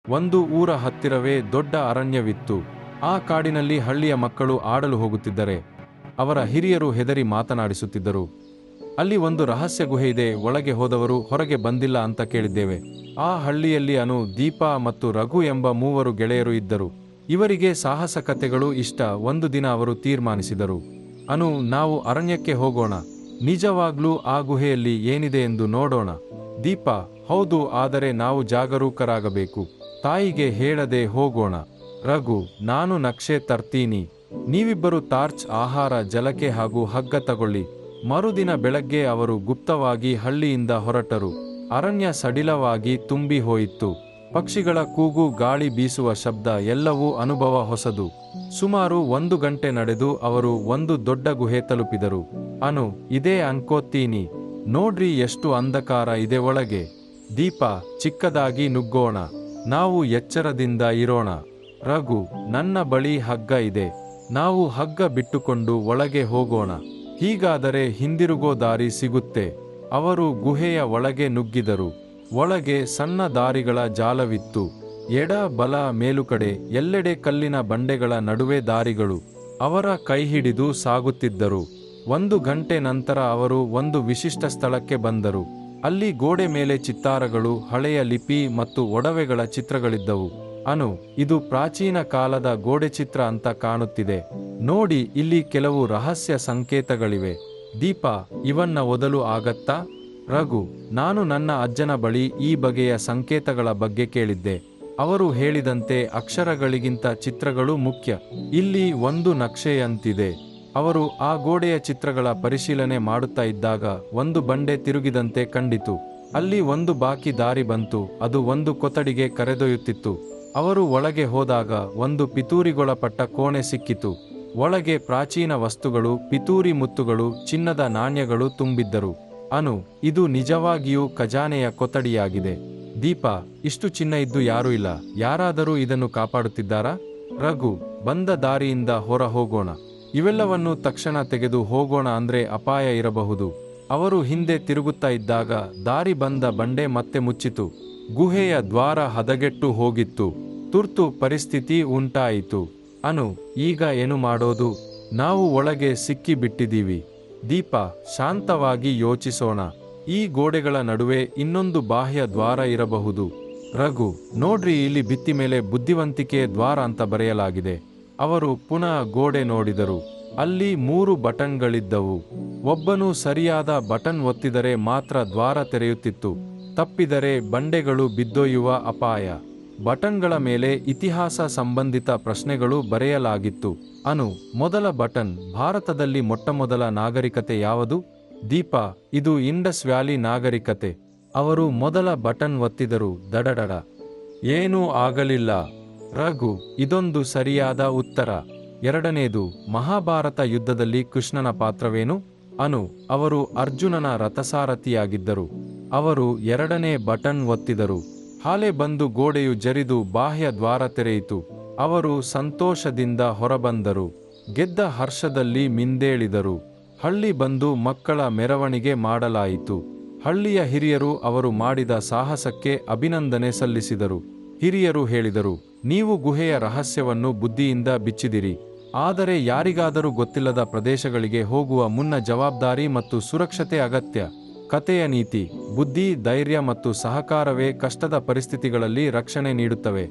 ಒಂದು ಊರ ಹತ್ತಿರವೇ ದೊಡ್ಡ ಅರಣ್ಯವಿತ್ತು. ಆ ಕಾಡಿನಲ್ಲಿ ಹಳ್ಳಿಯ ಮಕ್ಕಳು ಆಡಲು ಹೋಗುತ್ತಿದ್ದರೆ ಅವರ ಹಿರಿಯರು ಹೆದರಿ ಮಾತನಾಡಿಸುತ್ತಿದ್ದರು. ಅಲ್ಲಿ ಒಂದು ರಹಸ್ಯ ಗುಹೆ ಇದೆ, ಒಳಗೆ ಹೋದವರು ಹೊರಗೆ ಬಂದಿಲ್ಲ ಅಂತ ಕೇಳಿದ್ದೇವೆ. ಆ ಹಳ್ಳಿಯಲ್ಲಿ ಅನು, ದೀಪ ಮತ್ತು ರಘು ಎಂಬ 3 ಗೆಳೆಯರು ಇದ್ದರು. ಇವರಿಗೆ ಸಾಹಸ ಕಥೆಗಳು ಇಷ್ಟ. ಒಂದು ದಿನ ಅವರು ತೀರ್ಮಾನಿಸಿದರು, ಅನು, ನಾವು ಅರಣ್ಯಕ್ಕೆ ಹೋಗೋಣ, ನಿಜವಾಗ್ಲೂ ಆ ಗುಹೆಯಲ್ಲಿ ಏನಿದೆ ಎಂದು ನೋಡೋಣ. ದೀಪ, ಹೌದು, ಆದರೆ ನಾವು ಜಾಗರೂಕರಾಗಬೇಕು, ತಾಯಿಗೆ ಹೇಳದೆ ಹೋಗೋಣ. ರಘು, ನಾನು ನಕ್ಷೆ ತರ್ತೀನಿ, ನೀವಿಬ್ಬರು ಟಾರ್ಚ್, ಆಹಾರ, ಜಲಕೆ ಹಾಗೂ ಹಗ್ಗ ತಗೊಳ್ಳಿ. ಮರುದಿನ ಬೆಳಗ್ಗೆ ಅವರು ಗುಪ್ತವಾಗಿ ಹಳ್ಳಿಯಿಂದ ಹೊರಟರು. ಅರಣ್ಯ ಸಡಿಲವಾಗಿ ತುಂಬಿ ಹೋಯಿತು. ಪಕ್ಷಿಗಳ ಕೂಗು, ಗಾಳಿ ಬೀಸುವ ಶಬ್ದ, ಎಲ್ಲವೂ ಅನುಭವ ಹೊಸದು. ಸುಮಾರು 1 ಗಂಟೆ ನಡೆದು ಅವರು ಒಂದು ದೊಡ್ಡ ಗುಹೆ ತಲುಪಿದರು. ಅನು, ಇದೇ ಅನ್ಕೋತೀನಿ, ನೋಡ್ರಿ ಎಷ್ಟು ಅಂಧಕಾರ ಇದೆ ಒಳಗೆ. ದೀಪ, ಚಿಕ್ಕದಾಗಿ ನುಗ್ಗೋಣ, ನಾವು ಎಚ್ಚರದಿಂದ ಇರೋಣ. ರಘು, ನನ್ನ ಬಳಿ ಹಗ್ಗ ಇದೆ, ನಾವು ಹಗ್ಗ ಬಿಟ್ಟುಕೊಂಡು ಒಳಗೆ ಹೋಗೋಣ, ಹೀಗಾದರೆ ಹಿಂದಿರುಗೋ ದಾರಿ ಸಿಗುತ್ತೆ. ಅವರು ಗುಹೆಯ ಒಳಗೆ ನುಗ್ಗಿದರು. ಒಳಗೆ ಸಣ್ಣ ದಾರಿಗಳ ಜಾಲವಿತ್ತು. ಎಡ ಬಲ ಮೇಲುಕಡೆ ಎಲ್ಲೆಡೆ ಕಲ್ಲಿನ ಬಂಡೆಗಳ ನಡುವೆ ದಾರಿಗಳು. ಅವರ ಕೈ ಹಿಡಿದು ಸಾಗುತ್ತಿದ್ದರು. 1 ಗಂಟೆ ನಂತರ ಅವರು ಒಂದು ವಿಶಿಷ್ಟ ಸ್ಥಳಕ್ಕೆ ಬಂದರು. ಅಲ್ಲಿ ಗೋಡೆ ಮೇಲೆ ಚಿತ್ತಾರಗಳು, ಹಳೆಯ ಲಿಪಿ ಮತ್ತು ಒಡವೆಗಳ ಚಿತ್ರಗಳಿದ್ದವು. ಅನು, ಇದು ಪ್ರಾಚೀನ ಕಾಲದ ಗೋಡೆ ಚಿತ್ರ ಅಂತ ಕಾಣುತ್ತಿದೆ. ನೋಡಿ, ಇಲ್ಲಿ ಕೆಲವು ರಹಸ್ಯ ಸಂಕೇತಗಳಿವೆ. ದೀಪ, ಇವನ್ನ ಓದಲು ಆಗತ್ತಾ? ರಘು, ನಾನು ನನ್ನ ಅಜ್ಜನ ಬಳಿ ಈ ಬಗೆಯ ಸಂಕೇತಗಳ ಬಗ್ಗೆ ಕೇಳಿದ್ದೆ. ಅವರು ಹೇಳಿದಂತೆ ಅಕ್ಷರಗಳಿಗಿಂತ ಚಿತ್ರಗಳು ಮುಖ್ಯ. ಇಲ್ಲಿ ಒಂದು ನಕ್ಷೆಯಂತಿದೆ. ಅವರು ಆ ಗೋಡೆಯ ಚಿತ್ರಗಳ ಪರಿಶೀಲನೆ ಮಾಡುತ್ತಾ ಇದ್ದಾಗ ಒಂದು ಬಂಡೆ ತಿರುಗಿದಂತೆ ಕಂಡಿತು. ಅಲ್ಲಿ ಒಂದು ಬಾಕಿ ದಾರಿ ಬಂತು. ಅದು ಒಂದು ಕೊಠಡಿಗೆ ಕರೆದೊಯ್ಯುತ್ತಿತ್ತು. ಅವರು ಒಳಗೆ ಹೋದಾಗ ಒಂದು ಪಿತೂರಿಗೊಳಪಟ್ಟ ಕೋಣೆ ಸಿಕ್ಕಿತು. ಒಳಗೆ ಪ್ರಾಚೀನ ವಸ್ತುಗಳು, ಪಿತೂರಿ ಮುತ್ತುಗಳು, ಚಿನ್ನದ ನಾಣ್ಯಗಳು ತುಂಬಿದ್ದರು. ಅನು, ಇದು ನಿಜವಾಗಿಯೂ ಖಜಾನೆಯ ಕೊಠಡಿಯಾಗಿದೆ. ದೀಪ, ಇಷ್ಟು ಚಿನ್ನ ಇದ್ದು ಯಾರೂ ಇಲ್ಲ, ಯಾರಾದರೂ ಇದನ್ನು ಕಾಪಾಡುತ್ತಿದ್ದಾರಾ? ರಘು, ಬಂದ ದಾರಿಯಿಂದ ಹೊರ ಹೋಗೋಣ, ಇವೆಲ್ಲವನ್ನು ತಕ್ಷಣ ತೆಗೆದು ಹೋಗೋಣ, ಅಂದ್ರೆ ಅಪಾಯ ಇರಬಹುದು. ಅವರು ಹಿಂದೆ ತಿರುಗುತ್ತಾ ಇದ್ದಾಗ ದಾರಿ ಬಂದ ಬಂಡೆ ಮತ್ತೆ ಮುಚ್ಚಿತು. ಗುಹೆಯ ದ್ವಾರ ಹದಗೆಟ್ಟು ಹೋಗಿತ್ತು. ತುರ್ತು ಪರಿಸ್ಥಿತಿ ಉಂಟಾಯಿತು. ಅನು, ಈಗ ಏನು ಮಾಡೋದು? ನಾವು ಒಳಗೆ ಸಿಕ್ಕಿ ಬಿಟ್ಟಿದ್ದೀವಿ. ದೀಪ, ಶಾಂತವಾಗಿ ಯೋಚಿಸೋಣ, ಈ ಗೋಡೆಗಳ ನಡುವೆ ಇನ್ನೊಂದು ಬಾಹ್ಯ ದ್ವಾರ ಇರಬಹುದು. ರಘು, ನೋಡ್ರಿ, ಇಲ್ಲಿ ಭಿತ್ತಿ ಮೇಲೆ ಬುದ್ಧಿವಂತಿಕೆ ದ್ವಾರ ಅಂತ ಬರೆಯಲಾಗಿದೆ. ಅವರು ಪುನಃ ಗೋಡೆ ನೋಡಿದರು. ಅಲ್ಲಿ 3 ಬಟನ್ಗಳಿದ್ದವು. ಒಬ್ಬನು ಸರಿಯಾದ ಬಟನ್ ಒತ್ತಿದರೆ ಮಾತ್ರ ದ್ವಾರ ತೆರೆಯುತ್ತಿತ್ತು, ತಪ್ಪಿದರೆ ಬಂಡೆಗಳು ಬಿದ್ದೊಯ್ಯುವ ಅಪಾಯ. ಬಟನ್ಗಳ ಮೇಲೆ ಇತಿಹಾಸ ಸಂಬಂಧಿತ ಪ್ರಶ್ನೆಗಳು ಬರೆಯಲಾಗಿತ್ತು. ಅನು, ಮೊದಲ ಬಟನ್, ಭಾರತದಲ್ಲಿ ಮೊಟ್ಟಮೊದಲ ನಾಗರಿಕತೆ ಯಾವುದು? ದೀಪ, ಇದು ಇಂಡಸ್ ವ್ಯಾಲಿ ನಾಗರಿಕತೆ. ಅವರು ಮೊದಲ ಬಟನ್ ಒತ್ತಿದರು. ದಡಡಡ, ಏನೂ ಆಗಲಿಲ್ಲ. ರಘು, ಇದೊಂದು ಸರಿಯಾದ ಉತ್ತರ. ಎರಡನೇದು, ಮಹಾಭಾರತ ಯುದ್ಧದಲ್ಲಿ ಕೃಷ್ಣನ ಪಾತ್ರವೇನು? ಅನು, ಅವರು ಅರ್ಜುನನ ರಥಸಾರಥಿಯಾಗಿದ್ದರು. ಅವರು 2ನೇ ಬಟನ್ ಒತ್ತಿದರು. ಹಾಲೆ ಬಂದು ಗೋಡೆಯು ಜರಿದು ಬಾಹ್ಯ ದ್ವಾರ ತೆರೆಯಿತು. ಅವರು ಸಂತೋಷದಿಂದ ಹೊರಬಂದರು. ಗೆದ್ದ ಹರ್ಷದಲ್ಲಿ ಮಿಂದೇಳಿದರು. ಹಳ್ಳಿ ಬಂದು ಮಕ್ಕಳ ಮೆರವಣಿಗೆ ಮಾಡಲಾಯಿತು. ಹಳ್ಳಿಯ ಹಿರಿಯರು ಅವರು ಮಾಡಿದ ಸಾಹಸಕ್ಕೆ ಅಭಿನಂದನೆ ಸಲ್ಲಿಸಿದರು. ಹಿರಿಯರು ಹೇಳಿದರು, ನೀವು ಗುಹೆಯ ರಹಸ್ಯವನ್ನು ಬುದ್ಧಿಯಿಂದ ಬಿಚ್ಚಿದಿರಿ. ಆದರೆ ಯಾರಿಗಾದರೂ ಗೊತ್ತಿಲ್ಲದ ಪ್ರದೇಶಗಳಿಗೆ ಹೋಗುವ ಮುನ್ನ ಜವಾಬ್ದಾರಿ ಮತ್ತು ಸುರಕ್ಷತೆ ಅಗತ್ಯ. ಕಥೆಯ ನೀತಿ: ಬುದ್ಧಿ, ಧೈರ್ಯ ಮತ್ತು ಸಹಕಾರವೇ ಕಷ್ಟದ ಪರಿಸ್ಥಿತಿಗಳಲ್ಲಿ ರಕ್ಷಣೆ ನೀಡುತ್ತವೆ.